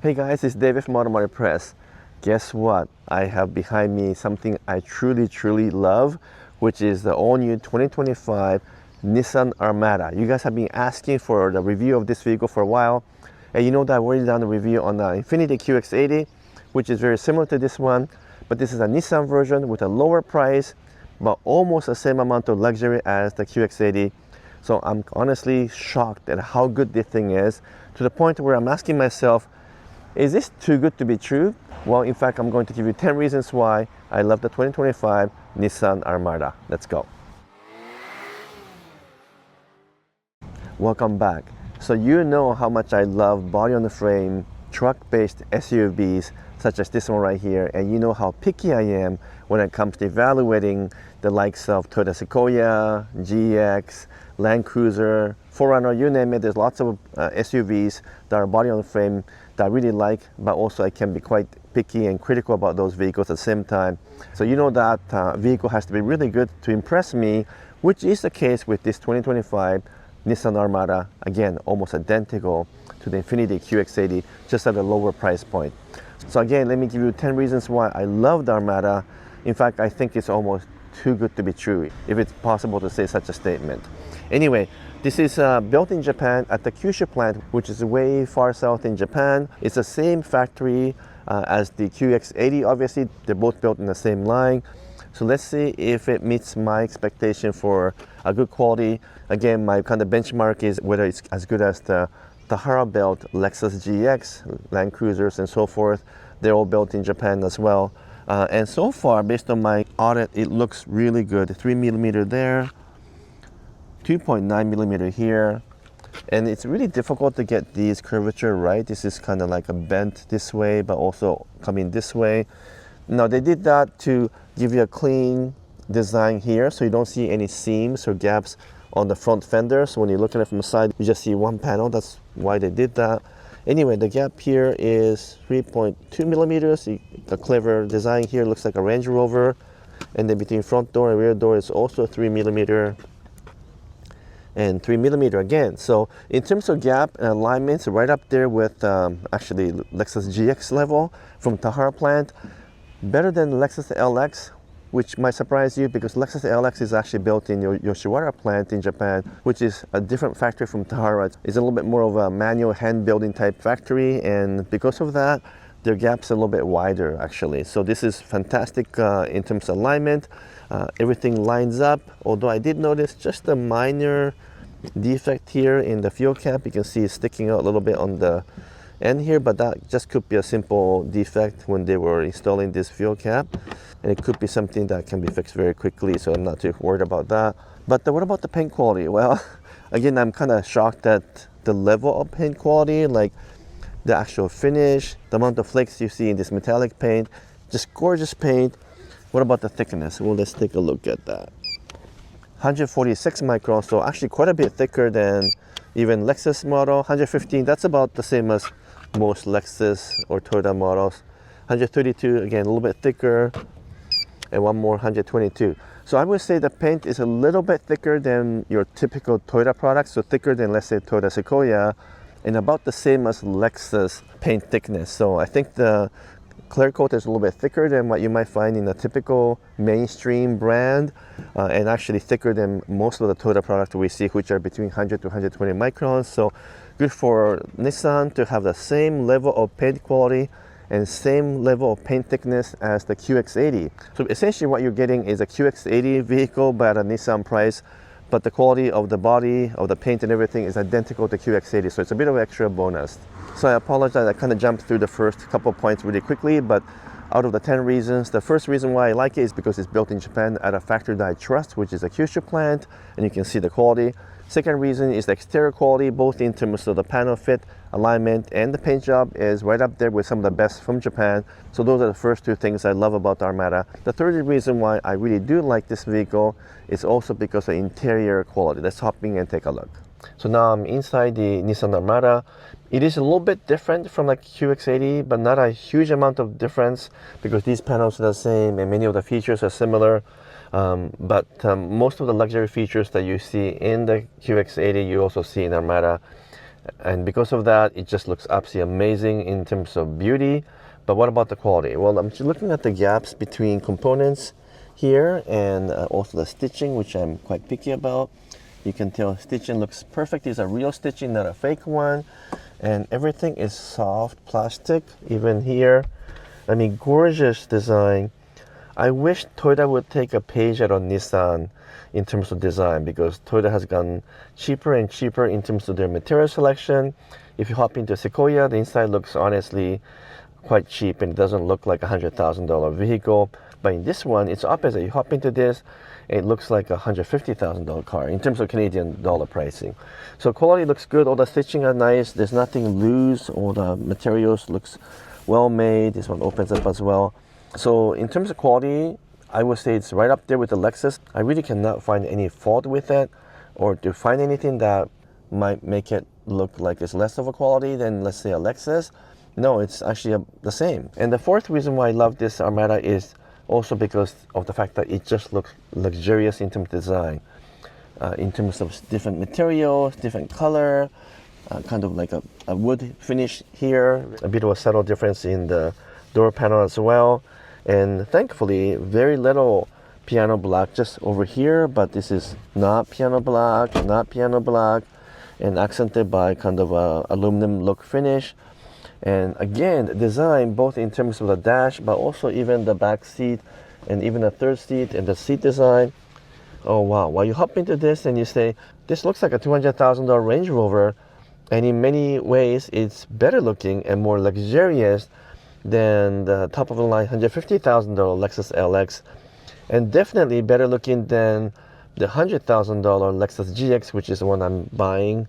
Hey guys, it's David from Automotive Press. Guess what? I have behind me something I truly love, which is the all-new 2025 Nissan Armada. You guys have been asking for the review of this vehicle for a while. And you know that I've already done a review on the Infiniti QX80, which is very similar to this one. But this is a Nissan version with a lower price, but almost the same amount of luxury as the QX80. So I'm honestly shocked at how good this thing is, to the point where I'm asking myself, is this too good to be true? Well, in fact, I'm going to give you 10 reasons why I love the 2025 Nissan Armada. Let's go. Welcome back. So you know how much I love body-on-the-frame, truck-based SUVs such as this one right here, and you know how picky I am when it comes to evaluating the likes of Toyota Sequoia, GX, Land Cruiser, 4Runner, you name it. There's lots of SUVs that are body-on-the-frame that I really like, but also I can be quite picky and critical about those vehicles at the same time. So you know that vehicle has to be really good to impress me, which is the case with this 2025 Nissan Armada. Again, almost identical to the Infiniti QX80, just at a lower price point. So again, let me give you 10 reasons why I love the Armada. In fact, I think it's almost too good to be true, if it's possible to say such a statement. Anyway, this is built in Japan at the Kyushu plant, which is way far south in Japan. It's the same factory as the QX80. Obviously, they're both built in the same line. So let's see if it meets my expectation for a good quality. Again, my kind of benchmark is whether it's as good as the Tahara built Lexus GX, Land Cruisers, and so forth. They're all built in Japan as well. And so far, based on my audit, it looks really good. 3mm there, 2.9mm here. And it's really difficult to get these curvature right. This is kind of like a bent this way, but also coming this way. Now they did that to give you a clean design here, so you don't see any seams or gaps on the front fender. So when you look at it from the side, you just see one panel. That's why they did that. Anyway, the gap here is 3.2mm. A clever design here, looks like a Range Rover. And then between front door and rear door is also 3mm and 3mm again. So in terms of gap and alignments, right up there with actually Lexus GX level from Tahara plant. Better than Lexus LX, which might surprise you because Lexus LX is actually built in Yoshiwara plant in Japan, which is a different factory from Tahara. It's a little bit more of a manual hand building type factory, and because of that, their gap's a little bit wider actually. So this is fantastic in terms of alignment. Everything lines up, although I did notice just a minor defect here in the fuel cap. You can see it's sticking out a little bit on the end here, but that just could be a simple defect when they were installing this fuel cap, and it could be something that can be fixed very quickly, so I'm not too worried about that. But what about the paint quality? Well, again, I'm kind of shocked at the level of paint quality, like the actual finish, the amount of flakes you see in this metallic paint. Just gorgeous paint. What about the thickness? Well, let's take a look at that. 146 microns, so actually quite a bit thicker than even Lexus model. 115, that's about the same as most Lexus or Toyota models. 132, again, a little bit thicker, and one more, 122. So I would say the paint is a little bit thicker than your typical Toyota products, so thicker than, let's say, Toyota Sequoia, and about the same as Lexus paint thickness. So I think the clear coat is a little bit thicker than what you might find in a typical mainstream brand, and actually thicker than most of the Toyota products we see, which are between 100 to 120 microns. So good for Nissan to have the same level of paint quality and same level of paint thickness as the QX80. So essentially what you're getting is a QX80 vehicle but at a Nissan price, but the quality of the body, of the paint and everything is identical to QX80, so it's a bit of an extra bonus. So I apologize, I kind of jumped through the first couple of points really quickly, but out of the 10 reasons, the first reason why I like it is because it's built in Japan at a factory that I trust, which is a Kyushu plant, and you can see the quality. Second reason is the exterior quality, both in terms of the panel fit, alignment, and the paint job is right up there with some of the best from Japan. So those are the first two things I love about the Armada. The third reason why I really do like this vehicle is also because of interior quality. Let's hop in and take a look. So now I'm inside the Nissan Armada. It is a little bit different from like QX80, but not a huge amount of difference because these panels are the same and many of the features are similar. But most of the luxury features that you see in the QX80, you also see in Armada. And because of that, it just looks absolutely amazing in terms of beauty. But what about the quality? Well, I'm just looking at the gaps between components here, and also the stitching, which I'm quite picky about. You can tell stitching looks perfect. It's a real stitching, not a fake one. And everything is soft plastic, even here. I mean, gorgeous design. I wish Toyota would take a page out of Nissan in terms of design, because Toyota has gotten cheaper and cheaper in terms of their material selection. If you hop into Sequoia, the inside looks honestly quite cheap and it doesn't look like a $100,000 vehicle. But in this one, it's opposite. You hop into this, it looks like a $150,000 car in terms of Canadian dollar pricing. So quality looks good. All the stitching are nice. There's nothing loose. All the materials looks well made. This one opens up as well. So in terms of quality, I would say it's right up there with the Lexus. I really cannot find any fault with it, or to find anything that might make it look like it's less of a quality than, let's say, a Lexus. No, it's actually the same. And the fourth reason why I love this Armada is also because of the fact that it just looks luxurious in terms of design, in terms of different materials, different color, kind of like a wood finish here, a bit of a subtle difference in the door panel as well. And thankfully, very little piano black just over here, but this is not piano black, and accented by kind of a aluminum look finish. And again, the design, both in terms of the dash, but also even the back seat and even the third seat and the seat design. Oh wow, while you hop into this and you say, this looks like a $200,000 Range Rover, and in many ways it's better looking and more luxurious than the top of the line $150,000 Lexus LX, and definitely better looking than the $100,000 Lexus GX, which is the one I'm buying.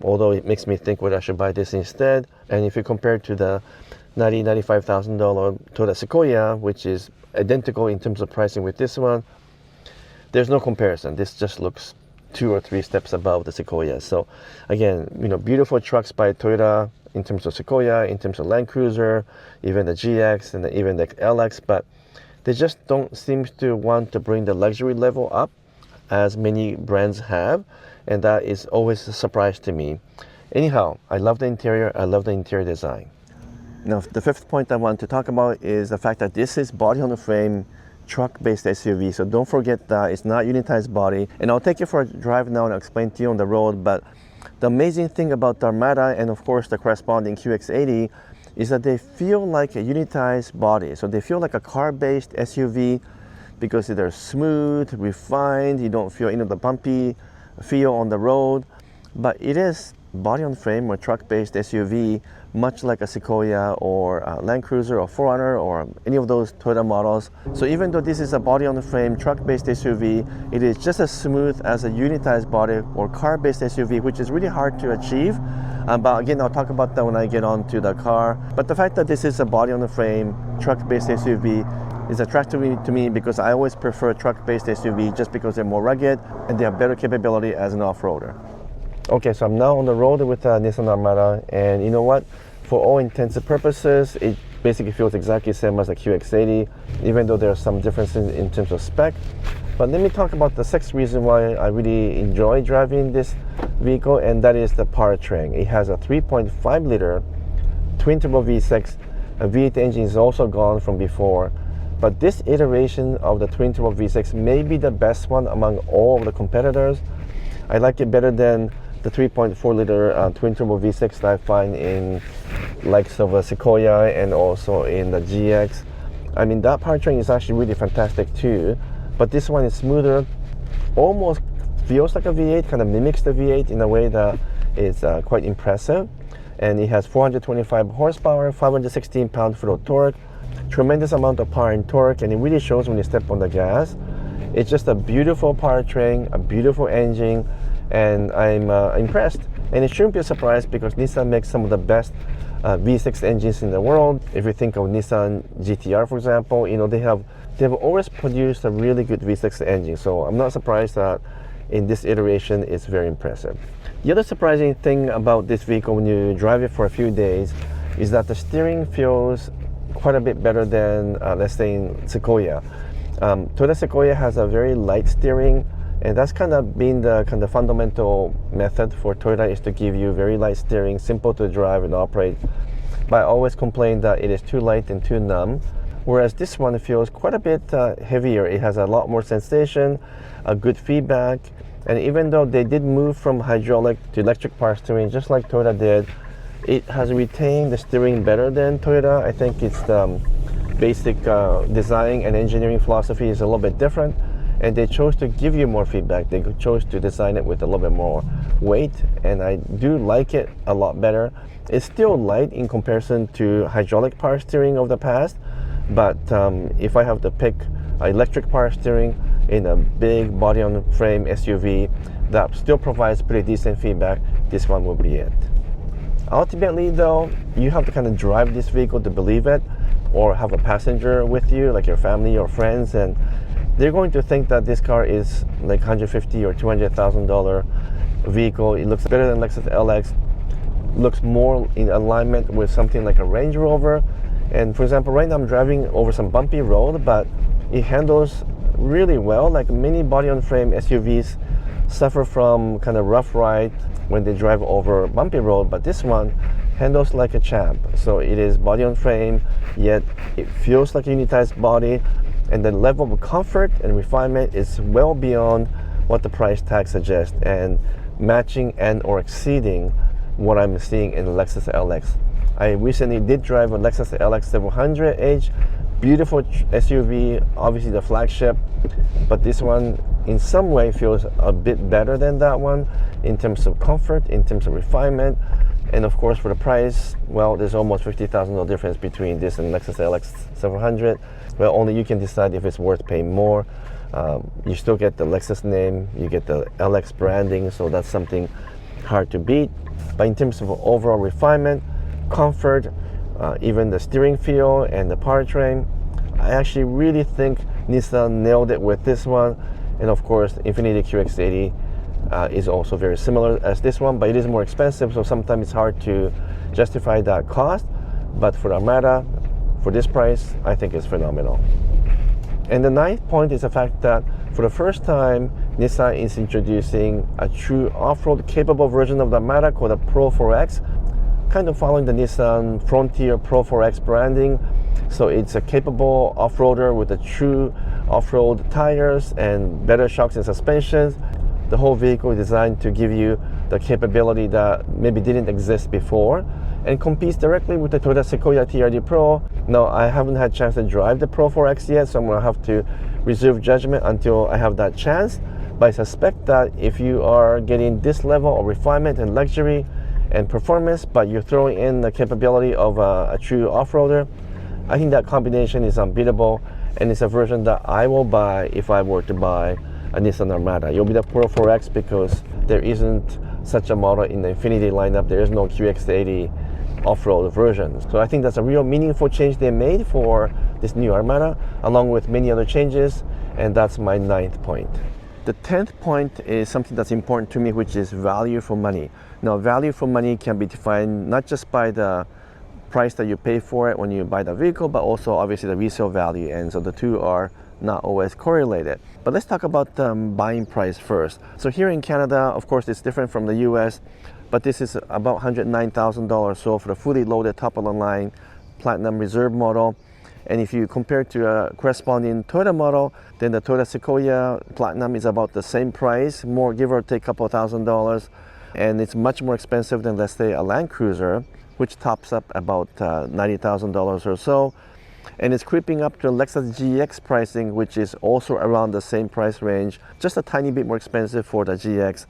Although it makes me think whether I should buy this instead. And if you compare it to the $95,000 Toyota Sequoia, which is identical in terms of pricing with this one, there's no comparison. This just looks 2 or 3 steps above the Sequoia. So again, you know, beautiful trucks by Toyota in terms of Sequoia, in terms of Land Cruiser, even the GX and even the LX, but they just don't seem to want to bring the luxury level up as many brands have, and that is always a surprise to me. Anyhow, I love the interior, I love the interior design. Now, the fifth point I want to talk about is the fact that this is body-on-the-frame truck-based SUV, so don't forget that it's not unitized body. And I'll take you for a drive now and I'll explain to you on the road, but the amazing thing about the Armada and of course the corresponding QX80 is that they feel like a unitized body. So they feel like a car-based SUV because they're smooth, refined, you don't feel the bumpy feel on the road, but it is body on frame or truck-based SUV, much like a Sequoia or a Land Cruiser or 4Runner or any of those Toyota models. So even though this is a body on the frame truck-based SUV, it is just as smooth as a unitized body or car-based SUV, which is really hard to achieve. But again, I'll talk about that when I get onto the car. But the fact that this is a body on the frame truck-based SUV is attractive to me because I always prefer truck-based SUV just because they're more rugged and they have better capability as an off-roader. Okay, so I'm now on the road with Nissan Armada, and you know what? For all intents and purposes, it basically feels exactly the same as the QX80, even though there are some differences in terms of spec. But let me talk about the sixth reason why I really enjoy driving this vehicle, and that is the powertrain. It has a 3.5 liter twin-turbo V6. A V8 engine is also gone from before, but this iteration of the twin-turbo V6 may be the best one among all of the competitors. I like it better than the 3.4 liter twin-turbo V6 that I find in likes of a Sequoia and also in the GX. I mean, that powertrain is actually really fantastic too, but this one is smoother, almost feels like a V8, kind of mimics the V8 in a way that is quite impressive. And it has 425 horsepower, 516 pound-foot of torque, tremendous amount of power and torque, and it really shows when you step on the gas. It's just a beautiful powertrain, a beautiful engine, and I'm impressed. And it shouldn't be a surprise because Nissan makes some of the best V6 engines in the world. If you think of Nissan GTR, for example, you know, they've always produced a really good V6 engine. So I'm not surprised that in this iteration it's very impressive. The other surprising thing about this vehicle when you drive it for a few days is that the steering feels quite a bit better than let's say in Sequoia. Toyota Sequoia has a very light steering. And that's kind of been the kind of fundamental method for Toyota, is to give you very light steering, simple to drive and operate. But I always complain that it is too light and too numb. Whereas this one feels quite a bit heavier. It has a lot more sensation, a good feedback. And even though they did move from hydraulic to electric power steering, just like Toyota did, it has retained the steering better than Toyota. I think it's the basic design and engineering philosophy is a little bit different. And they chose to give you more feedback. They chose to design it with a little bit more weight, and I do like it a lot better. It's still light in comparison to hydraulic power steering of the past, but if I have to pick electric power steering in a big body-on-frame SUV that still provides pretty decent feedback, this one will be it. Ultimately though, you have to kind of drive this vehicle to believe it, or have a passenger with you, like your family or friends, and they're going to think that this car is like $150,000 or $200,000 vehicle. It looks better than Lexus LX, looks more in alignment with something like a Range Rover. And for example, right now I'm driving over some bumpy road, but it handles really well. Like many body-on-frame SUVs suffer from kind of rough ride when they drive over bumpy road, but this one handles like a champ. So it is body-on-frame, yet it feels like a unitized body. And the level of comfort and refinement is well beyond what the price tag suggests, and matching and or exceeding what I'm seeing in the Lexus LX. I recently did drive a Lexus LX 700H, beautiful SUV, obviously the flagship, but this one in some way feels a bit better than that one in terms of comfort, in terms of refinement, and of course for the price, well, there's almost $50,000 difference between this and Lexus LX 700. Well, only you can decide if it's worth paying more. You still get the Lexus name, you get the LX branding, so that's something hard to beat. But in terms of overall refinement, comfort, even the steering feel and the powertrain, I actually really think Nissan nailed it with this one. And of course, Infiniti QX80 is also very similar as this one, but it is more expensive, so sometimes it's hard to justify that cost. But for the Armada, for this price, I think it's phenomenal. And the ninth point is the fact that for the first time, Nissan is introducing a true off-road capable version of the Armada called the Pro 4X, kind of following the Nissan Frontier Pro 4X branding. So it's a capable off-roader with a true off-road tires and better shocks and suspensions. The whole vehicle is designed to give you the capability that maybe didn't exist before, and competes directly with the Toyota Sequoia TRD Pro. Now, I haven't had a chance to drive the Pro 4X yet, so I'm going to have to reserve judgment until I have that chance. But I suspect that if you are getting this level of refinement and luxury and performance, but you're throwing in the capability of a true off-roader, I think that combination is unbeatable, and it's a version that I will buy if I were to buy a Nissan Armada. You'll be the Pro 4X because there isn't such a model in the Infiniti lineup. There is no QX80 off-road version. So I think that's a real meaningful change they made for this new Armada, along with many other changes, and that's my ninth point. The 10th point is something that's important to me, which is value for money. Now, value for money can be defined not just by the price that you pay for it when you buy the vehicle, but also obviously the resale value, and so the two are not always correlated. But let's talk about the buying price first. So here in Canada, of course, it's different from the US, but this is about $109,000 so for the fully loaded top-of-the-line Platinum Reserve model. And if you compare to a corresponding Toyota model, then the Toyota Sequoia Platinum is about the same price, more give or take a couple $1,000, and it's much more expensive than, let's say, a Land Cruiser, which tops up about $90,000 or so. And it's creeping up to Lexus GX pricing, which is also around the same price range, just a tiny bit more expensive for the GX.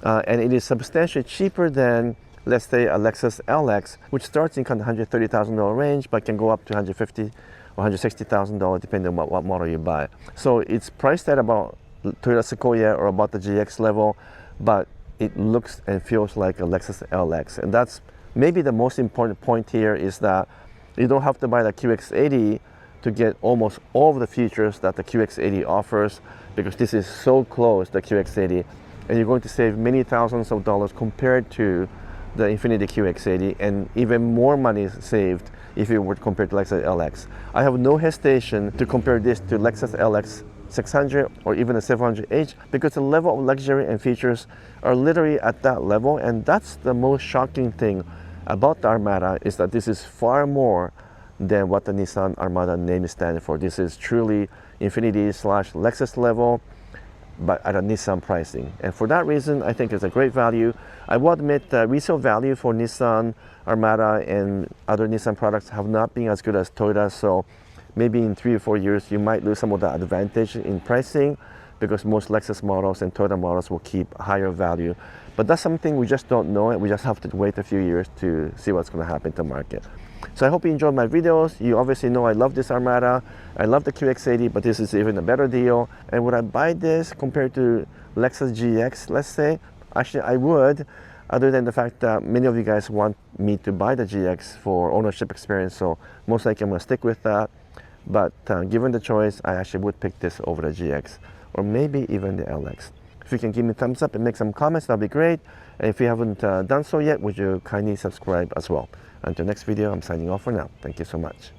And it is substantially cheaper than, let's say, a Lexus LX, which starts in kind of $130,000 range, but can go up to $150,000 or $160,000 depending on what model you buy. So it's priced at about Toyota Sequoia or about the GX level, but it looks and feels like a Lexus LX. And that's maybe the most important point here, is that you don't have to buy the QX80 to get almost all of the features that the QX80 offers, because this is so close to the QX80, and you're going to save many thousands of dollars compared to the Infiniti QX80, and even more money saved if you were to compare to Lexus LX. I have no hesitation to compare this to Lexus LX 600 or even a 700H, because the level of luxury and features are literally at that level. And that's the most shocking thing about the Armada, is that this is far more than what the Nissan Armada name is standing for. This is truly Infiniti/Lexus level, but at a Nissan pricing. And for that reason, I think it's a great value. I will admit the resale value for Nissan Armada and other Nissan products have not been as good as Toyota, so maybe in 3 or 4 years you might lose some of that advantage in pricing, because most Lexus models and Toyota models will keep higher value. But that's something we just don't know, and we just have to wait a few years to see what's going to happen to the market. So I hope you enjoyed my videos. You obviously know I love this Armada. I love the QX80, but this is even a better deal. And would I buy this compared to Lexus GX, let's say? Actually, I would, other than the fact that many of you guys want me to buy the GX for ownership experience, so most likely I'm going to stick with that. But given the choice, I actually would pick this over the GX, or maybe even the LX. If you can give me a thumbs up and make some comments, that'd be great. And if you haven't done so yet, would you kindly subscribe as well? Until next video, I'm signing off for now. Thank you so much.